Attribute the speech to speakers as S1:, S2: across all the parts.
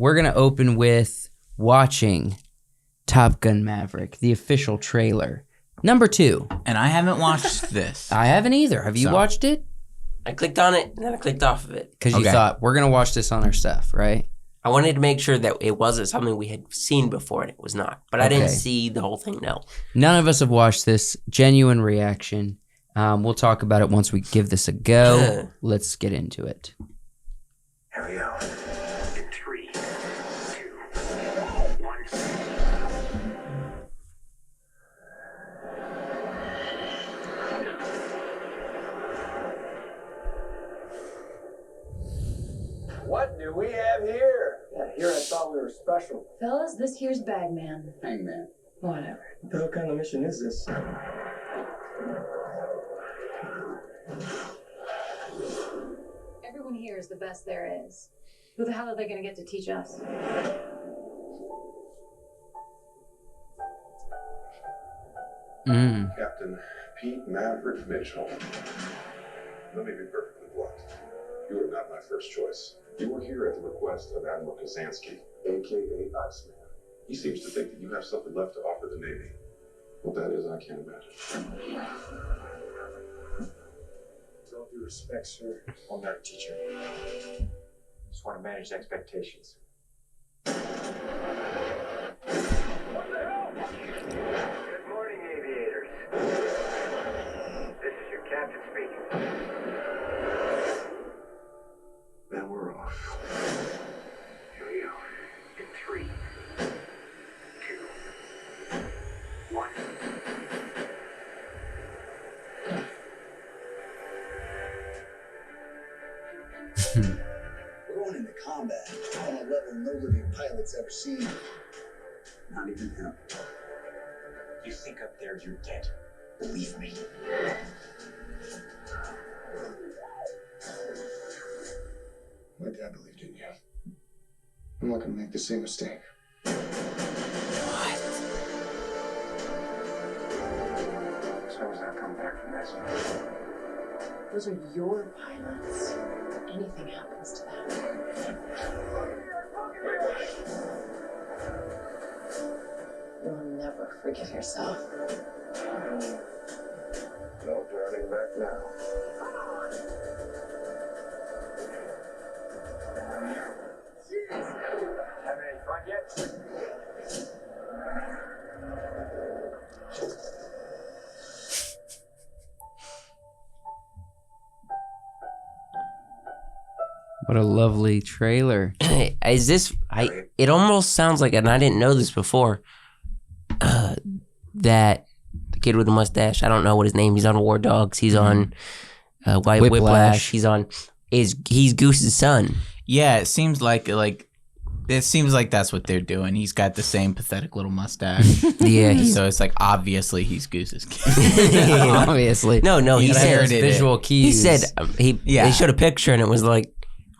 S1: we're going to open with watching Top Gun Maverick, the official trailer. Number 2.
S2: And I haven't watched this.
S1: I haven't either. Have you watched it?
S3: I clicked on it, and then I clicked off of it.
S1: Because you thought, we're going to watch this on our stuff, right?
S3: I wanted to make sure that it wasn't something we had seen before, and it was not. But I didn't see the whole thing, no.
S1: None of us have watched this. Genuine reaction. We'll talk about it once we give this a go. Let's get into it.
S4: Here we go. In 3, 2, 1.
S5: What do we have here? Yeah, here I thought we were special.
S6: Fellas, this here's Bagman.
S5: Hangman.
S6: Whatever.
S5: What kind of mission is this?
S6: Everyone here is the best there is. Who the hell are they gonna get to teach us?
S7: Captain Pete Maverick Mitchell. Let me be perfectly blunt. You are not my first choice. You were here at the request of Admiral Kazansky, a.k.a. Iceman. He seems to think that you have something left to offer the Navy. What that is, I can't imagine.
S5: With all due respect, sir, I'm not a teacher. Just want to manage expectations.
S4: Good morning, aviators. This is your captain speaking.
S7: Then we're off.
S4: Here we go. In 3, 2, 1.
S8: We're going into combat on a level no living pilot's ever seen. Not even him.
S5: You think up there you're dead?
S8: Believe me.
S7: My dad believed in you. I'm not going to make the same mistake.
S5: So as I come back from this,
S6: Those are your pilots. Anything happens to them. You'll never forgive yourself.
S7: No turning back now.
S5: having any fun yet?
S1: What a lovely trailer.
S3: Is this... It almost sounds like, and I didn't know this before, that the kid with the mustache, I don't know what his name, he's on War Dogs, he's on Whiplash, he's Goose's son.
S2: Yeah, it seems like that's what they're doing. He's got the same pathetic little mustache.
S3: Yeah,
S2: so it's like obviously he's Goose's kid.
S1: Obviously.
S3: No, he said
S1: visual cues.
S3: He said they showed a picture and it was like,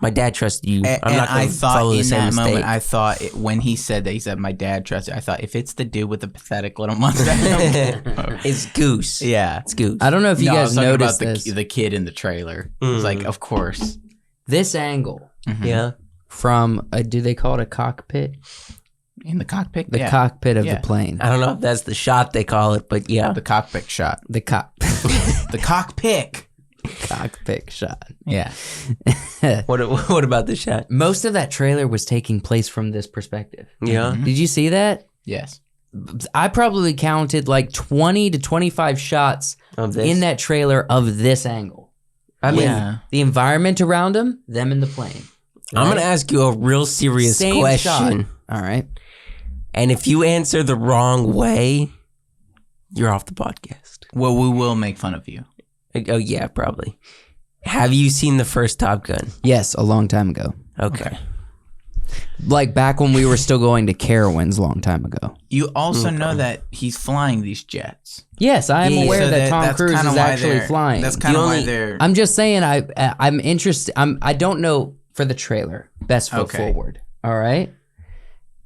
S3: my dad trusted you. I'm not going to follow the same mistake.
S2: Moment, I thought when he said that, he said my dad trusted. I thought if it's the dude with the pathetic little mustache,
S3: it's Goose.
S2: Yeah,
S3: it's Goose.
S1: I don't know if you guys noticed
S2: about
S1: this.
S2: the kid in the trailer. It was like, of course.
S1: This angle.
S3: Yeah.
S1: From do they call it a cockpit?
S2: In the cockpit?
S1: The cockpit of the plane.
S3: I don't know if that's the shot they call it, but yeah.
S2: The cockpit shot.
S1: The
S2: the cockpit.
S1: Cockpit shot.
S2: Yeah.
S3: What about the shot?
S1: Most of that trailer was taking place from this perspective.
S3: Yeah.
S1: Did you see that?
S2: Yes.
S1: I probably counted like 20 to 25 shots
S3: of this?
S1: In that trailer of this angle. I mean, the environment around them in the plane.
S3: Right? I'm going to ask you a real serious question.
S1: Shot. All right.
S3: And if you answer the wrong way, you're off the podcast.
S2: Well, we will make fun of you.
S3: Oh, yeah, probably. Have you seen the first Top Gun?
S1: Yes, a long time ago.
S3: Okay.
S1: Like back when we were still going to Carowinds a long time ago.
S2: You also know that he's flying these jets.
S1: Yes, I am aware
S2: so
S1: that Tom Cruise is actually flying.
S2: That's kind of why they're...
S1: I'm just saying I'm interested. I don't know for the trailer. Best foot forward. All right?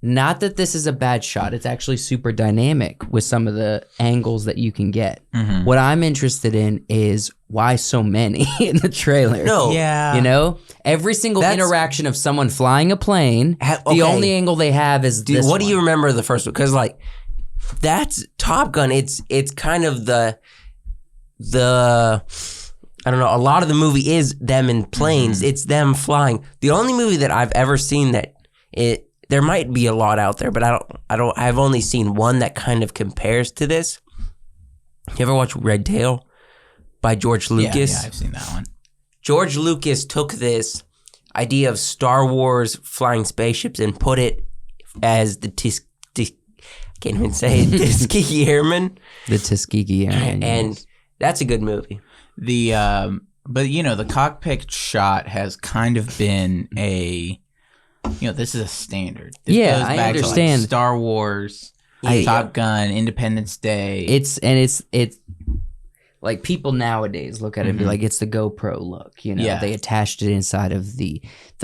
S1: Not that this is a bad shot. It's actually super dynamic with some of the angles that you can get.
S2: Mhm.
S1: What I'm interested in is why so many in the trailer.
S3: No.
S2: Yeah.
S1: You know, every single
S3: That's-
S1: interaction of someone flying a plane,
S3: Okay.
S1: the only angle they have is
S3: Dude,
S1: this
S3: what do you
S1: one.
S3: remember of the first one? Because like that's Top Gun. It's kind of the I don't know. A lot of the movie is them in planes. It's them flying. The only movie that I've ever seen that there might be a lot out there, but I've only seen one that kind of compares to this. You ever watch Red Tail by George Lucas?
S2: Yeah, I've seen that one.
S3: George Lucas took this idea of Star Wars flying spaceships and put it as the I can't even say it, Tuskegee Airmen.
S1: The Tuskegee Airmen.
S3: And that's a good movie.
S2: But you know, the cockpit shot has kind of been this is a standard. This
S1: Yeah,
S2: goes
S1: I
S2: back to,
S1: understand.
S2: like, Star Wars, Top Gun, Independence Day.
S1: It's like people nowadays look at it and be like, it's the GoPro look. You know,
S2: Yeah.
S1: they attached it inside of the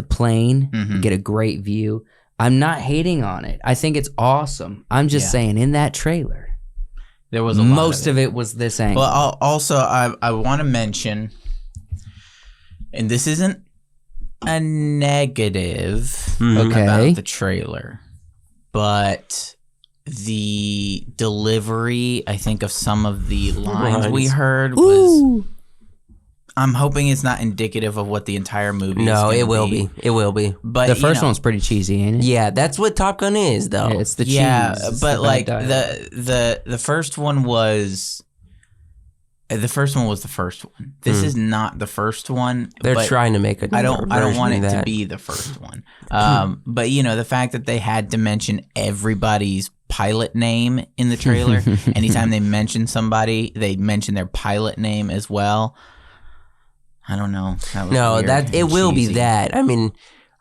S1: plane. You get a great view. I'm not hating on it. I think it's awesome. I'm just saying, in that trailer,
S2: There was a lot
S1: most of it was this angle.
S2: Well, also I want to mention, and this isn't a negative
S1: Okay.
S2: about the trailer, but the delivery, I think, of some of the lines we heard was. I'm hoping it's not indicative of what the entire movie is.
S3: No,
S2: gonna
S3: it will be. It will be.
S2: But
S1: the first one's pretty cheesy, ain't it?
S3: Yeah, that's what Top Gun is, though.
S1: Yeah, it's the cheese.
S2: yeah,
S1: It's
S2: but
S1: the
S2: like
S1: bad dialogue.
S2: the first one was. The first one was the first one. This is not the first one.
S3: They're
S2: but
S3: trying to make a
S2: I don't
S3: version
S2: want
S3: of
S2: it to
S3: that.
S2: be the first one. But you know, the fact that they had to mention everybody's pilot name in the trailer. Anytime they mention somebody, they mention their pilot name as well. I don't know. That was
S3: No,
S2: weird
S3: that it
S2: and
S3: will
S2: cheesy.
S3: be that. I mean,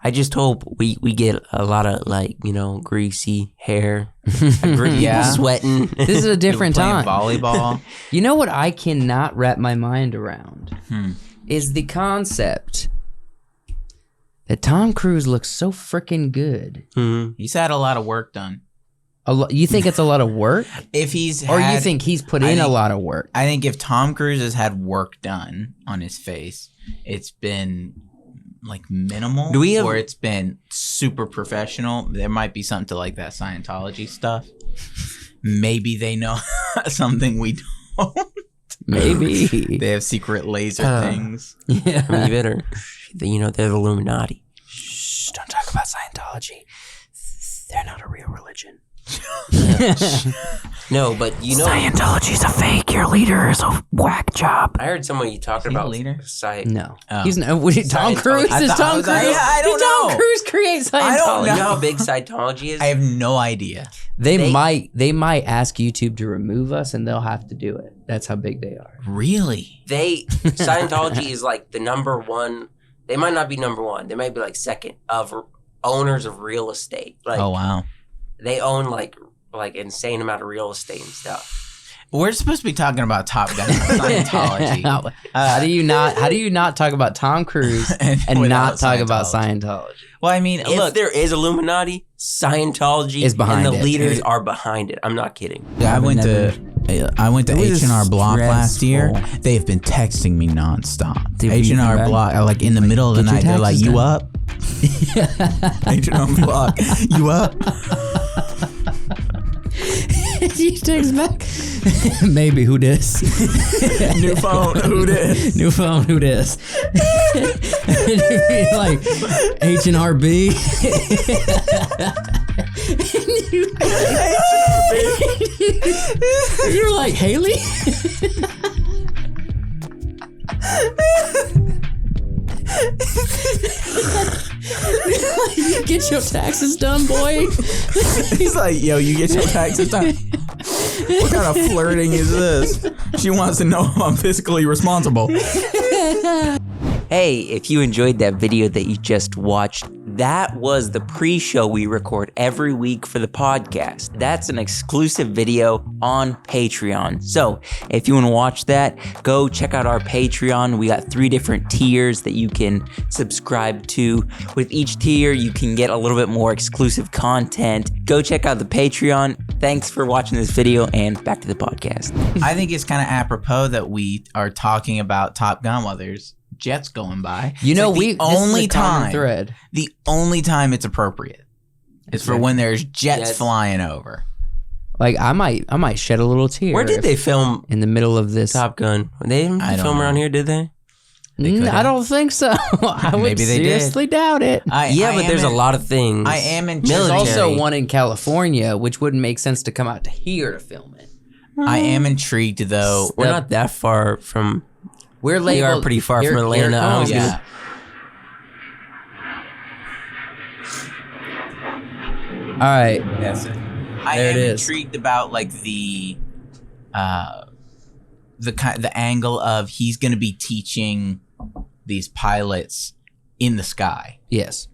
S3: I just hope we get a lot of like, greasy hair, people
S2: Yeah.
S3: sweating.
S1: This is a
S2: People
S1: different
S2: playing
S1: time.
S2: volleyball.
S1: You know what I cannot wrap my mind around
S2: Hmm.
S1: is the concept that Tom Cruise looks so freaking good.
S3: Mhm.
S2: He's had a lot of work done.
S1: You think it's a lot of work,
S2: If he's
S1: or you
S2: had-
S1: think he's put
S2: I
S1: in a
S2: think-
S1: lot of work?
S2: I think if Tom Cruise has had work done on his face, it's been like minimal.
S3: Do we have-
S2: or it's been super professional. There might be something to like that Scientology stuff. Maybe they know something we don't.
S1: Maybe.
S2: They have secret laser things.
S1: Yeah.
S3: I mean, you better, they're the Illuminati.
S1: Shh, don't talk about Scientology. They're not a real religion.
S3: No, but
S1: Scientology's a fake. Your leader is a whack job.
S3: I heard someone talking
S2: he a
S3: about
S2: leader?
S1: No,
S2: Oh.
S1: he's no. Tom Cruise
S2: I
S1: is
S2: thought-
S1: Tom
S2: I was
S1: Cruise.
S2: like, I don't
S1: Did Tom
S2: know.
S1: Cruise create Scientology?
S2: I don't
S3: You know
S2: know.
S3: how big Scientology is?
S2: I have no idea.
S1: They might ask YouTube to remove us, and they'll have to do it. That's how big they are.
S2: Really?
S3: Scientology is like the number one. They might not be number one. They might be like second of owners of real estate. Like,
S2: Oh wow.
S3: they own like insane amount of real estate and stuff.
S2: We're supposed to be talking about Top Gun, not Scientology.
S1: How do you not talk about Tom Cruise and
S2: Without
S1: not talk about
S2: Scientology.
S1: Scientology?
S2: Well, I mean,
S3: If
S2: look,
S3: there is Illuminati, Scientology
S1: Is behind
S3: and the
S1: it.
S3: leaders are behind it. I'm not kidding.
S2: I went to
S1: It was
S2: H&R Block last year.
S1: stressful.
S2: They have been texting me nonstop.
S1: Did we
S2: H&R
S1: come
S2: Block, like in the middle of the
S1: Get your
S2: night, they're like,
S1: taxes
S2: "You
S1: done."
S2: up?" H&R Block, "You up?"
S1: He takes back. Maybe who this?
S2: New phone, who this?
S1: New phone, who this? Like H&RB. You're like Haley. You get your taxes done, boy.
S2: He's like, "Yo, you get your taxes done." What kind of flirting is this? She wants to know if I'm fiscally responsible.
S3: Hey, if you enjoyed that video that you just watched, that was the pre-show we record every week for the podcast. That's an exclusive video on Patreon. So if you want to watch that, go check out our Patreon. We got 3 different tiers that you can subscribe to. With each tier, you can get a little bit more exclusive content. Go check out the Patreon. Thanks for watching this video, and back to the podcast.
S2: I think it's kind of apropos that we are talking about Top Gun while there's jets going by.
S1: You know,
S2: the only time it's appropriate is for when there's jets flying over.
S1: Like I might shed a little tear.
S3: Where did they film
S1: in the middle of this
S3: Top Gun? They didn't film around here, did they?
S1: I don't think so. I would
S2: Maybe they
S1: seriously doubt it.
S3: But there's a lot of things.
S2: I am in
S1: There's also one in California, which wouldn't make sense to come out to here to film it.
S2: I am intrigued though.
S3: We're not that far from.
S1: We
S3: are pretty far from Atlanta.
S1: All right.
S2: Yes. I am intrigued about like the angle of he's going to be teaching these pilots in the sky.
S1: Yes.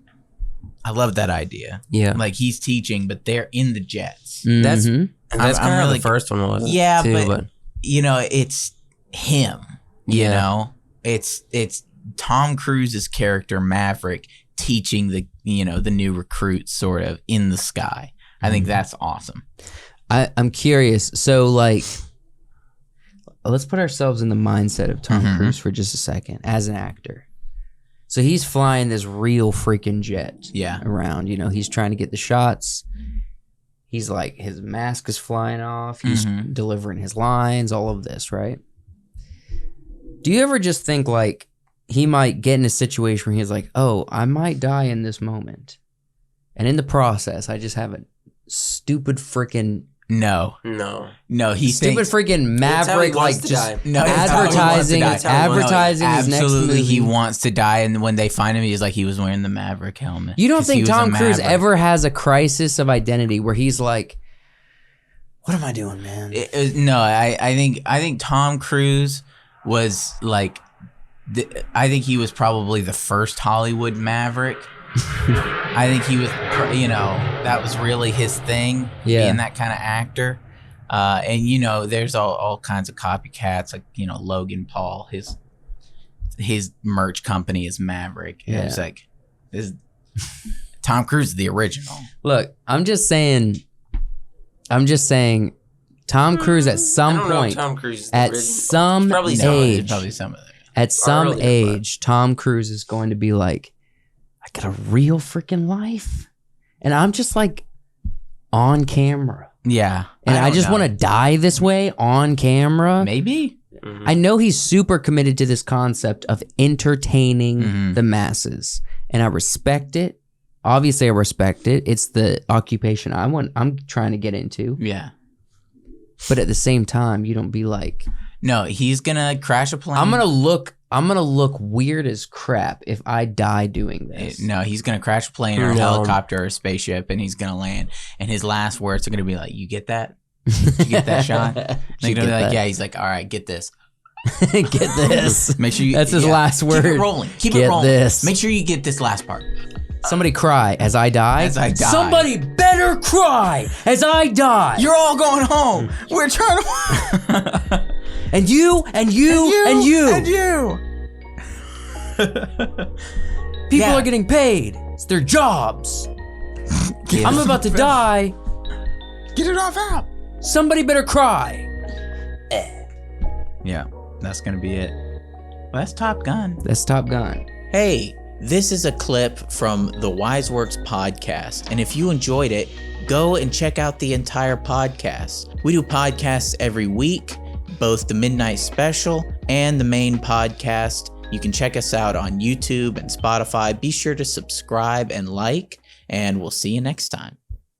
S2: I love that idea.
S3: Yeah.
S2: Like he's teaching, but they're in the jets.
S1: Mm-hmm.
S3: That's kind of
S2: really,
S3: the first one was.
S2: Yeah,
S3: too,
S2: but you know, it's him. You know, it's Tom Cruise's character Maverick teaching the new recruits sort of in the sky. I think that's awesome.
S1: I'm curious. So like, let's put ourselves in the mindset of Tom Cruise for just a second as an actor. So he's flying this real freaking jet around. You know, he's trying to get the shots. He's like, his mask is flying off. He's delivering his lines, all of this, right? Do you ever just think like he might get in a situation where he's like, oh, I might die in this moment. And in the process, I just have a stupid freaking...
S2: No. He's
S1: stupid freaking Maverick, like just advertising his next
S2: Absolutely,
S1: movie.
S2: he wants to die, and when they find him, he's like, he was wearing the Maverick helmet.
S1: You don't think Tom Cruise ever has a crisis of identity where he's like, what am I doing, man?
S2: No, I think Tom Cruise was like, I think he was probably the first Hollywood Maverick. I think he was, that was really his thing, being that kind of actor. And, there's all kinds of copycats, like, Logan Paul, his merch company is Maverick. Yeah. It's like, Tom Cruise is the original.
S1: Look, I'm just saying, Tom Cruise at some point, at some age, Tom Cruise is going to be like, I got a real freaking life, and I'm just like on camera.
S2: Yeah,
S1: and I just want to die this way on camera.
S2: Maybe.
S1: I know he's super committed to this concept of entertaining the masses, and I respect it. Obviously, I respect it. It's the occupation I'm trying to get into.
S2: Yeah.
S1: But at the same time, you don't be like,
S2: no, he's gonna crash a plane.
S1: I'm gonna look weird as crap if I die doing this.
S2: No, he's gonna crash a plane or a helicopter or a spaceship, and he's gonna land. And his last words are gonna be like, "You get that? You get that shot?" And he's gonna be like, "Yeah." He's like, "All right, get this."
S1: Get this.
S2: Make sure you.
S1: That's his last word.
S2: Keep it rolling. Keep it rolling. This. Make sure you get this last part.
S1: Somebody cry as I die.
S2: As I die.
S1: Somebody better cry as I die.
S2: You're all going home. We're trying to.
S1: And you. People are getting paid. It's their jobs. I'm about to die.
S2: Get it off out.
S1: Somebody better cry.
S2: Yeah, that's gonna be it. Well, that's Top Gun.
S1: That's Top Gun.
S2: Hey, this is a clip from the WiseWorks podcast, and if you enjoyed it, go and check out the entire podcast. We do podcasts every week, both the Midnight Special and the main podcast. You can check us out on YouTube and Spotify. Be sure to subscribe and like, and we'll see you next time.